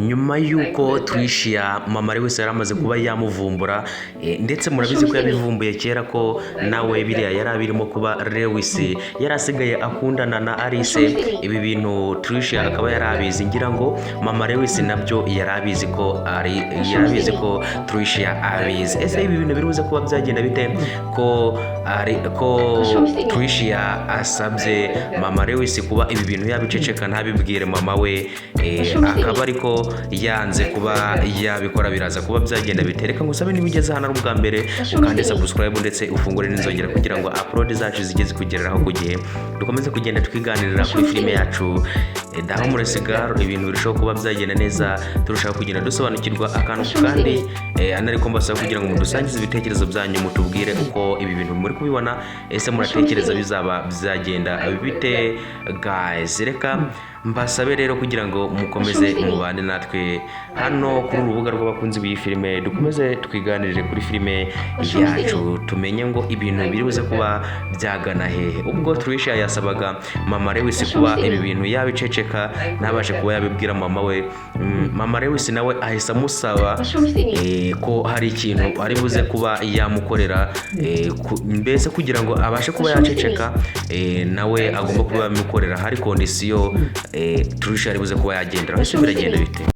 nyuma y'uko Tricia mama Lewis yaramaze kuba yamuvumbura ndetse murabizi ko yabivumbuye kera ko nawe biriya yari abirimo kuba Lewis yarasigaye akundana na Alice. Ibi bintu Tricia akaba yarabizi, ngira ngo mama Lewis nabyo yarabizi ko Tricia abizi. Ese ibi bintu biruze kuba byagenda bite ko Tricia asabye mama Lewis kuba ibi bintu yabiceceka ntabibwire mama we, akaba ariko yanze kuba yabikora, biraza kuba byagenda bitereka ngo usabe nibigeze hano ari ubwa mbere ukande subscribe ndetse ufungure n'inzogera kugira ngo upload zacu zigeze kugereraho ku gihe, dukomeze kugenda twiganirira kuri filime yacu Daho muri Sigaro. Ibintu birushaho kuba byagenda neza, turushaho kugenda dusobanukirwa akantu kandi anariko mbasaba kugira ngo mudusangize ibitekerezo byanyu, mutubwire uko ibi bintu muri kubibona. Ese muratekereza bizaba byagenda bite guys? Reka mbasabe rero kugira ngo mukomeze mubane natwe hano kuri urubuga rw'abakunzi b'iyi filime, dukomeze twiganirire kuri filime yacu, tumenye ngo ibintu biribuze kuba byagana hehe. Ubwo Tricia yasabaga mama Lewis kuba ibi bintu yabiceceka ntabashe kuba yabibwira mama we, mama Lewis nawe ahise amusaba ko hari ikintu ari buze kuba yamukorera, mbese kugira ngo abashe kuba yaceceka nawe agomba kuba yamukorera hari kondisiyo Tricia ari buze kuba yagendera. Ese biragenda bite?